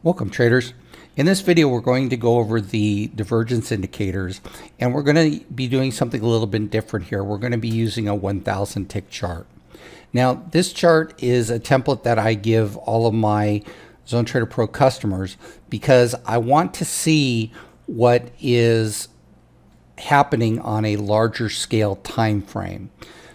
Welcome traders. In this video we're going to go over the divergence indicators, and we're going to be doing something a little bit different here. We're going to be using a 1000 tick chart. Now this chart is a template that I give all of my ZoneTraderPro customers because I want to see what is happening on a larger scale time frame.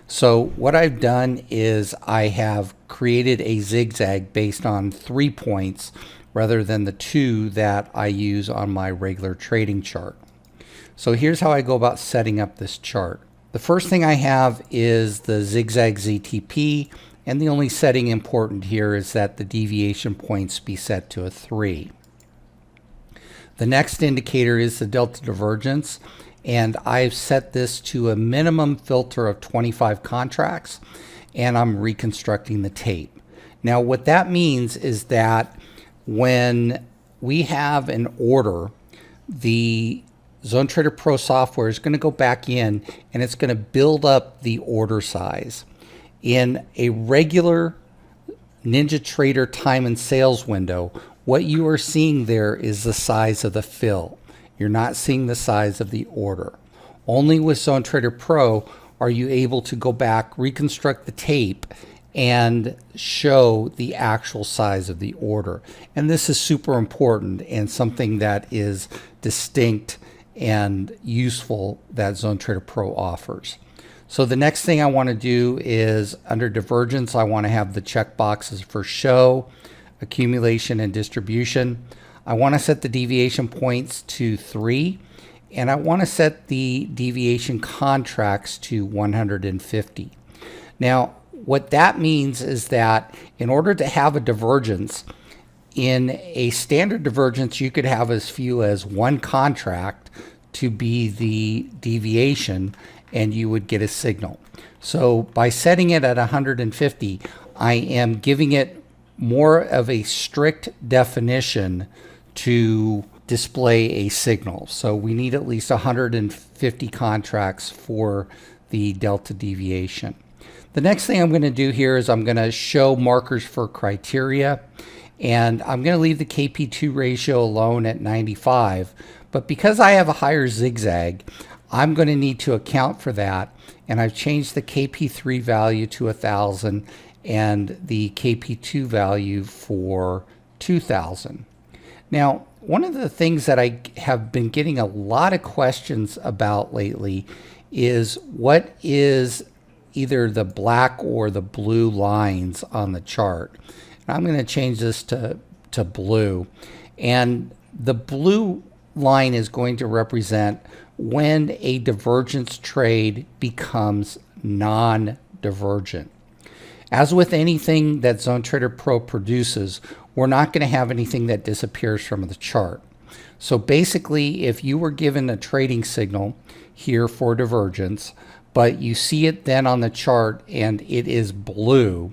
So what I've done is I have created a zigzag based on 3 points rather than the 2 that I use on my regular trading chart. So here's how I go about setting up this chart. The first thing I have is the zigzag ZTP, and the only setting important here is that the deviation points be set to a 3. The next indicator is the delta divergence, and I've set this to a minimum filter of 25 contracts, and I'm reconstructing the tape. Now what that means is that when we have an order, the ZoneTraderPro software is going to go back in and it's going to build up the order size. In a regular NinjaTrader time and sales window, what you are seeing there is the size of the fill. You're not seeing the size of the order. Only with ZoneTraderPro are you able to go back, reconstruct the tape, and show the actual size of the order. And this is super important and something that is distinct and useful that ZoneTraderPro offers. So the next thing I want to do is under divergence, I want to have the check boxes for show, accumulation, and distribution. I want to set the deviation points to 3, and I want to set the deviation contracts to 150. Now, what that means is that in order to have a divergence, in a standard divergence, you could have as few as 1 contract to be the deviation, and you would get a signal. So by setting it at 150, I am giving it more of a strict definition to display a signal. So we need at least 150 contracts for the delta deviation. The next thing I'm going to do here is I'm going to show markers for criteria, and I'm going to leave the KP2 ratio alone at 95. But because I have a higher zigzag, I'm going to need to account for that, and I've changed the KP3 value to 1000 and the KP2 value for 2000. Now, one of the things that I have been getting a lot of questions about lately is what is either the black or the blue lines on the chart. And I'm going to change this to blue. And the blue line is going to represent when a divergence trade becomes non-divergent. As with anything that ZoneTraderPro produces, we're not going to have anything that disappears from the chart. So basically, if you were given a trading signal here for divergence, but you see it then on the chart and it is blue,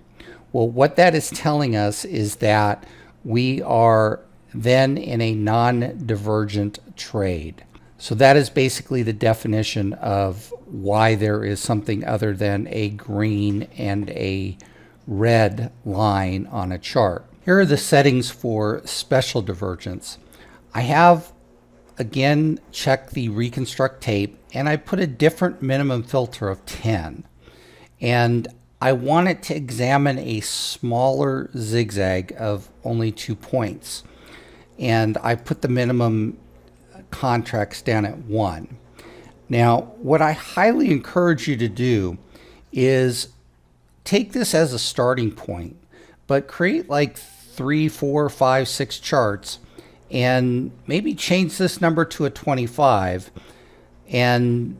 well, what that is telling us is that we are then in a non-divergent trade. So that is basically the definition of why there is something other than a green and a red line on a chart. Here are the settings for special divergence. I have again checked the reconstruct tape, and I put a different minimum filter of 10. And I want it to examine a smaller zigzag of only 2 points. And I put the minimum contracts down at 1. Now, what I highly encourage you to do is take this as a starting point, but create like 3, 4, 5, 6 charts, and maybe change this number to a 25, and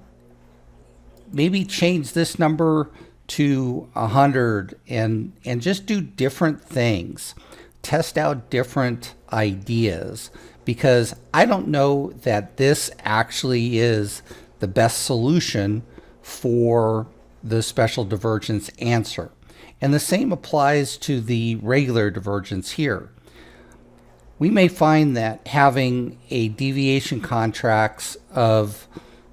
maybe change this number to 100, and just do different things. Test out different ideas, because I don't know that this actually is the best solution for the special divergence answer. And the same applies to the regular divergence here. We may find that having a deviation contracts of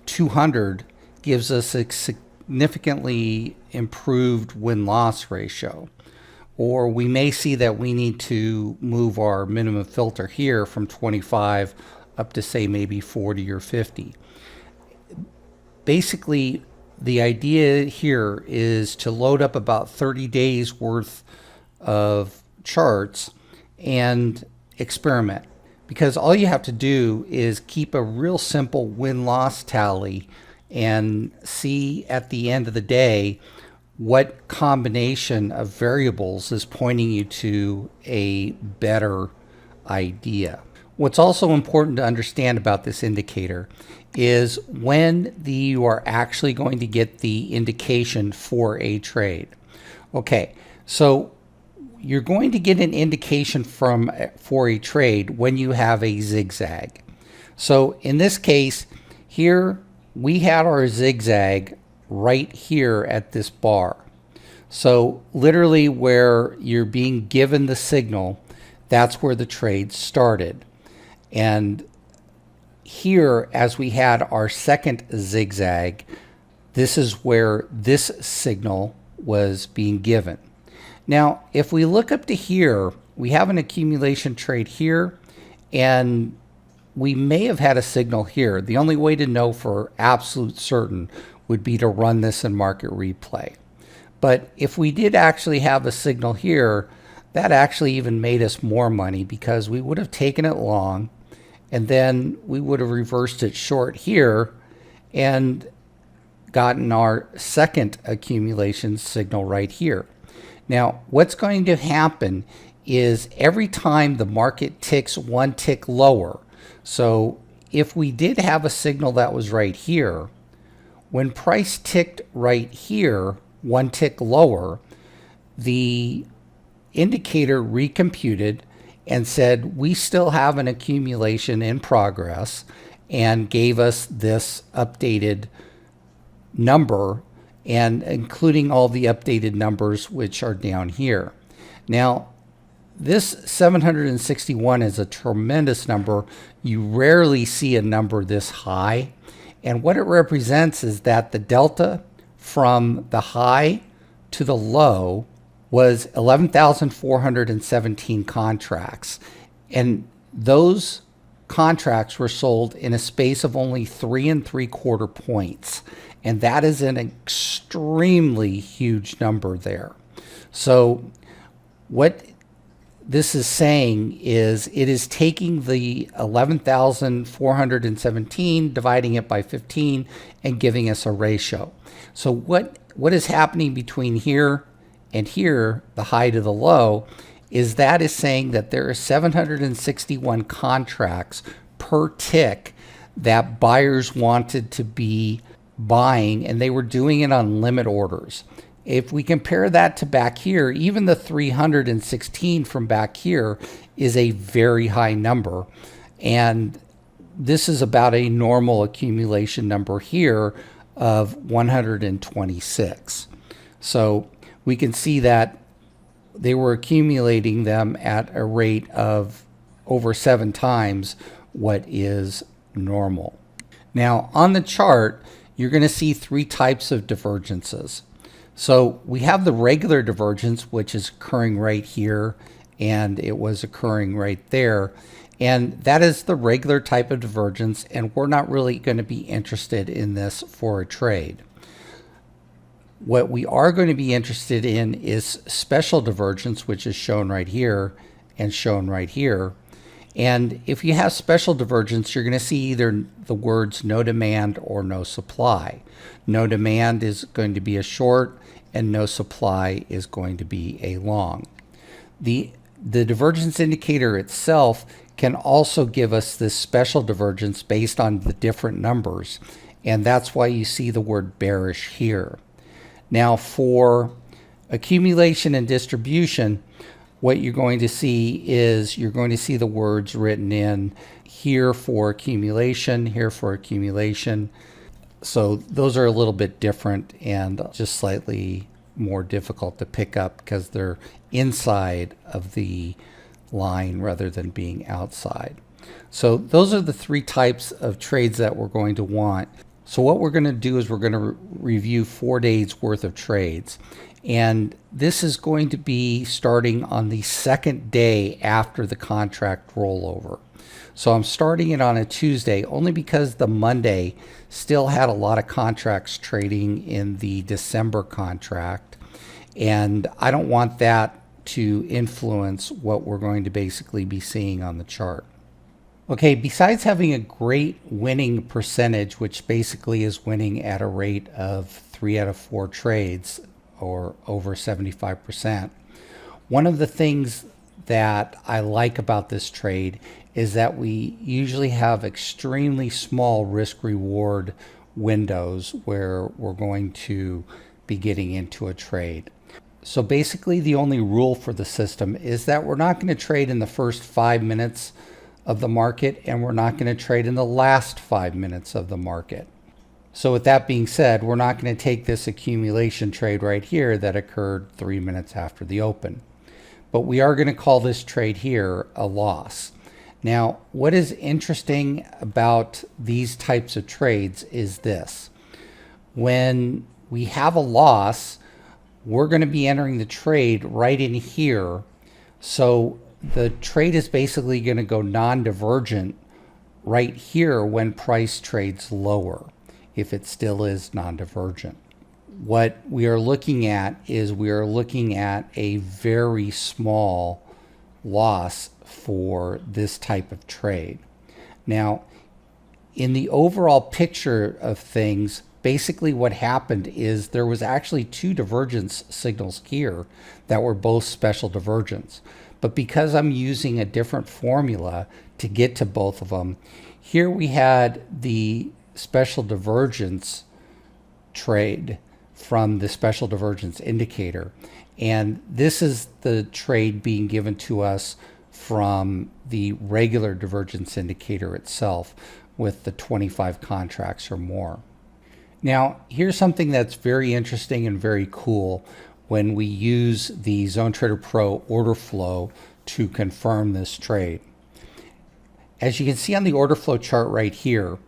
200 gives us a significantly improved win-loss ratio. or we may see that we need to move our minimum filter here from 25 up to say maybe 40 or 50. Basically, the idea here is to load up about 30 days worth of charts and experiment, because all you have to do is keep a real simple win-loss tally and see at the end of the day what combination of variables is pointing you to a better idea. What's also important to understand about this indicator is when you are actually going to get the indication for a trade. Okay, so you're going to get an indication for a trade when you have a zigzag. So in this case, here we had our zigzag right here at this bar. So literally where you're being given the signal, that's where the trade started. And here, as we had our second zigzag, this is where this signal was being given. Now, if we look up to here, we have an accumulation trade here, and we may have had a signal here. The only way to know for absolute certain would be to run this in market replay. But if we did actually have a signal here, that actually even made us more money, because we would have taken it long and then we would have reversed it short here and gotten our second accumulation signal right here. Now, what's going to happen is every time the market ticks one tick lower, so if we did have a signal that was right here, when price ticked right here, one tick lower, the indicator recomputed and said we still have an accumulation in progress, and gave us this updated number, and including all the updated numbers which are down here. Now, this 761 is a tremendous number. You rarely see a number this high. And what it represents is that the delta from the high to the low was 11,417 contracts. And those contracts were sold in a space of only 3 3/4 points. And that is an extremely huge number there. So what this is saying is it is taking the 11,417, dividing it by 15, and giving us a ratio. So what is happening between here and here, the high to the low, is that is saying that there are 761 contracts per tick that buyers wanted to be buying, and they were doing it on limit orders. If we compare that to back here, even the 316 from back here is a very high number. And this is about a normal accumulation number here of 126. So we can see that they were accumulating them at a rate of over 7 times what is normal. Now on the chart, you're going to see 3 types of divergences. So we have the regular divergence, which is occurring right here, and it was occurring right there. And that is the regular type of divergence, and we're not really going to be interested in this for a trade. What we are going to be interested in is special divergence, which is shown right here and shown right here. And if you have special divergence, you're going to see either the words no demand or no supply. No demand is going to be a short, and no supply is going to be a long. The divergence indicator itself can also give us this special divergence based on the different numbers, and that's why you see the word bearish here. Now for accumulation and distribution, what you're going to see is you're going to see the words written in here for accumulation, here for accumulation. So those are a little bit different and just slightly more difficult to pick up because they're inside of the line rather than being outside. So those are the 3 types of trades that we're going to want. So what we're going to do is we're going to review 4 days worth of trades. And this is going to be starting on the second day after the contract rollover. So I'm starting it on a Tuesday only because the Monday still had a lot of contracts trading in the December contract. And I don't want that to influence what we're going to basically be seeing on the chart. Okay, besides having a great winning percentage, which basically is winning at a rate of 3 out of 4 trades, or over 75%, one of the things that I like about this trade is that we usually have extremely small risk reward windows where we're going to be getting into a trade. So basically the only rule for the system is that we're not going to trade in the first 5 minutes of the market, and we're not going to trade in the last 5 minutes of the market. So with that being said, we're not going to take this accumulation trade right here that occurred 3 minutes after the open. But we are going to call this trade here a loss. Now, what is interesting about these types of trades is this. When we have a loss, we're going to be entering the trade right in here. So the trade is basically going to go non-divergent right here when price trades lower, if it still is non-divergent. What we are looking at is we are looking at a very small loss for this type of trade. Now, in the overall picture of things, basically what happened is there was actually 2 divergence signals here that were both special divergence. But because I'm using a different formula to get to both of them, here we had the special divergence trade from the special divergence indicator. And this is the trade being given to us from the regular divergence indicator itself with the 25 contracts or more. Now, here's something that's very interesting and very cool when we use the ZoneTraderPro order flow to confirm this trade. As you can see on the order flow chart right here,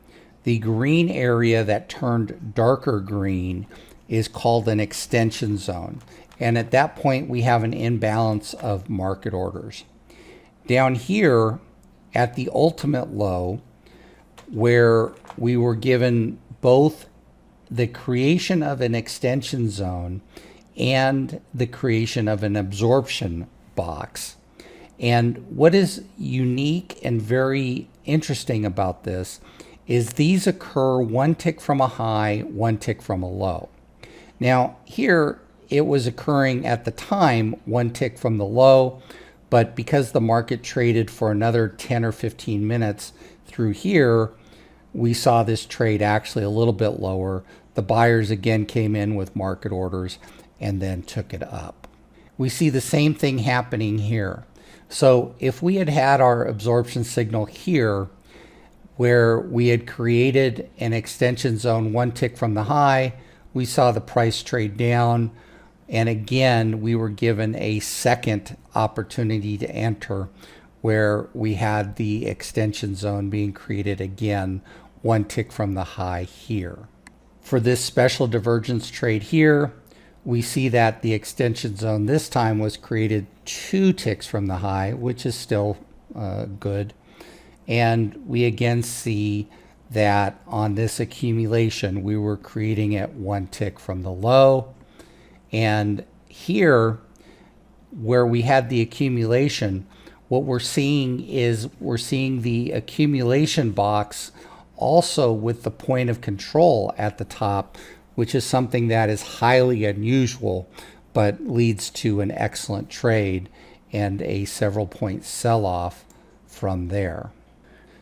the green area that turned darker green is called an extension zone. And at that point, we have an imbalance of market orders. Down here at the ultimate low, where we were given both the creation of an extension zone and the creation of an absorption box. And what is unique and very interesting about this is these occur 1 tick from a high, 1 tick from a low. Now here it was occurring at the time 1 tick from the low, but because the market traded for another 10 or 15 minutes through here, we saw this trade actually a little bit lower. The buyers again came in with market orders and then took it up. We see the same thing happening here. So if we had had our absorption signal here, where we had created an extension zone 1 tick from the high, we saw the price trade down, and again we were given a second opportunity to enter where we had the extension zone being created again 1 tick from the high here. For this special divergence trade here, we see that the extension zone this time was created 2 ticks from the high, which is still good. And we again see that on this accumulation, we were creating at 1 tick from the low. And here, where we had the accumulation, what we're seeing is we're seeing the accumulation box also with the point of control at the top, which is something that is highly unusual, but leads to an excellent trade and a several point sell-off from there.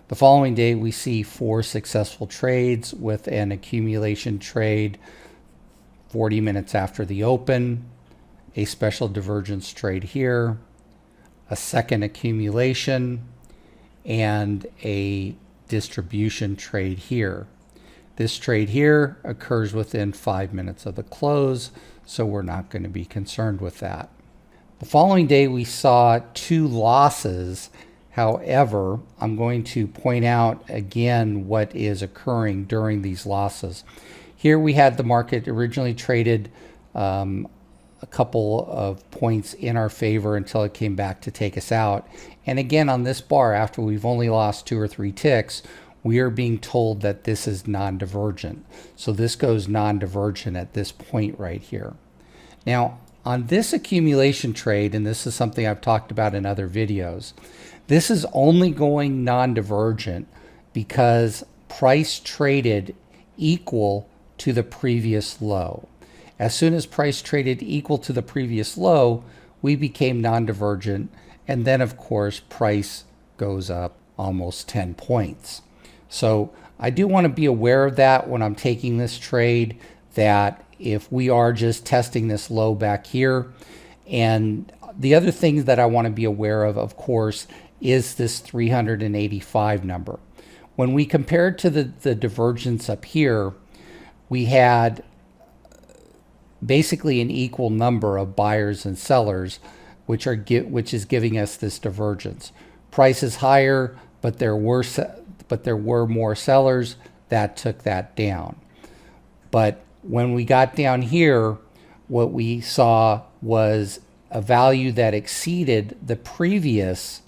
The following day, we see 4 successful trades with an accumulation trade 40 minutes after the open, a special divergence trade here, a second accumulation, and a distribution trade here. This trade here occurs within 5 minutes of the close, so we're not going to be concerned with that. The following day, we saw 2 losses. However, I'm going to point out again what is occurring during these losses. Here we had the market originally traded a couple of points in our favor until it came back to take us out. And again, on this bar, after we've only lost 2 or 3 ticks, we are being told that this is non-divergent. So this goes non-divergent at this point right here. Now, on this accumulation trade, and this is something I've talked about in other videos, this is only going non-divergent because price traded equal to the previous low. As soon as price traded equal to the previous low, we became non-divergent, and then of course price goes up almost 10 points. So I do want to be aware of that when I'm taking this trade, that if we are just testing this low back here. And the other thing that I want to be aware of course, is this 385 number. When we compare it to the divergence up here, we had basically an equal number of buyers and sellers, which is giving us this divergence. Price is higher, but there were more sellers. That took that down. But when we got down here, what we saw was a value that exceeded the previous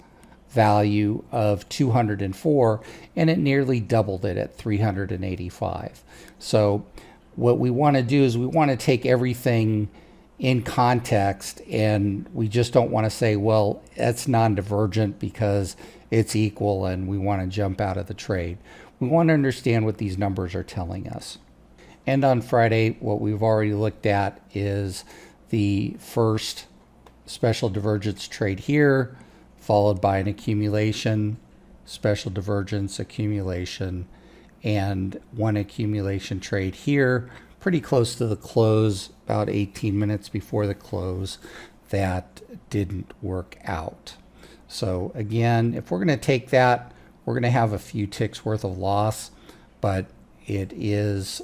value of 204, and it nearly doubled it at 385. So what we want to do is we want to take everything in context, and we just don't want to say, well, that's non-divergent because it's equal and we want to jump out of the trade. We want to understand what these numbers are telling us. And on Friday, what we've already looked at is the first special divergence trade here, followed by an accumulation, special divergence, accumulation, and one accumulation trade here, pretty close to the close, about 18 minutes before the close, that didn't work out. So again, if we're going to take that, we're going to have a few ticks worth of loss, but it is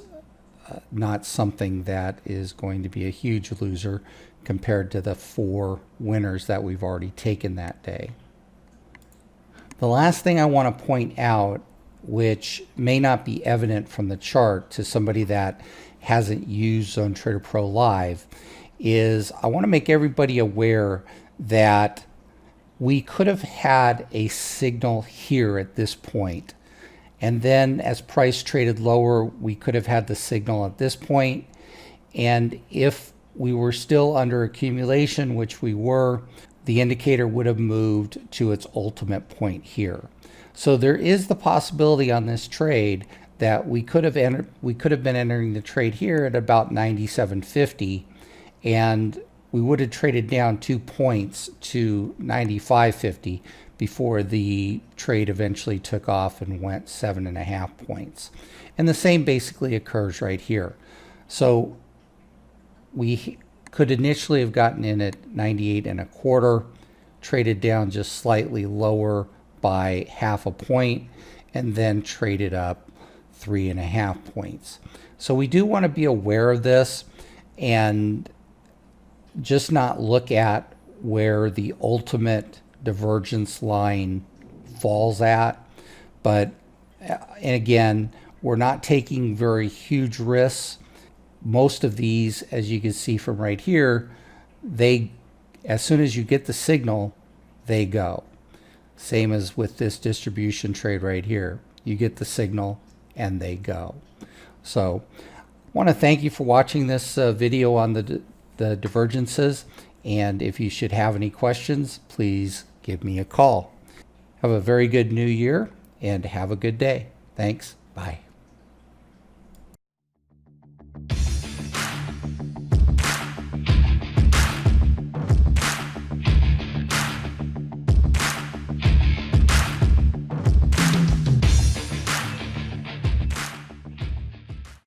not something that is going to be a huge loser compared to the 4 winners that we've already taken that day. The last thing I want to point out, which may not be evident from the chart to somebody that hasn't used ZoneTraderPro Live, is I want to make everybody aware that we could have had a signal here at this point, and then as price traded lower, we could have had the signal at this point, and if we were still under accumulation, which we were, the indicator would have moved to its ultimate point here. So there is the possibility on this trade that we could have been entering the trade here at about 97.50, and we would have traded down 2 points to 95.50 before the trade eventually took off and went 7.5 points. And the same basically occurs right here. So we could initially have gotten in at 98.25, traded down just slightly lower by 0.5 point, and then traded up 3.5 points. So we do want to be aware of this and just not look at where the ultimate divergence line falls at. But and again, we're not taking very huge risks. Most of these, as you can see from right here, as soon as you get the signal, they go. Same as with this distribution trade right here. You get the signal and they go. So I want to thank you for watching this video on the divergences. And if you should have any questions, please give me a call. Have a very good new year and have a good day. Thanks. Bye.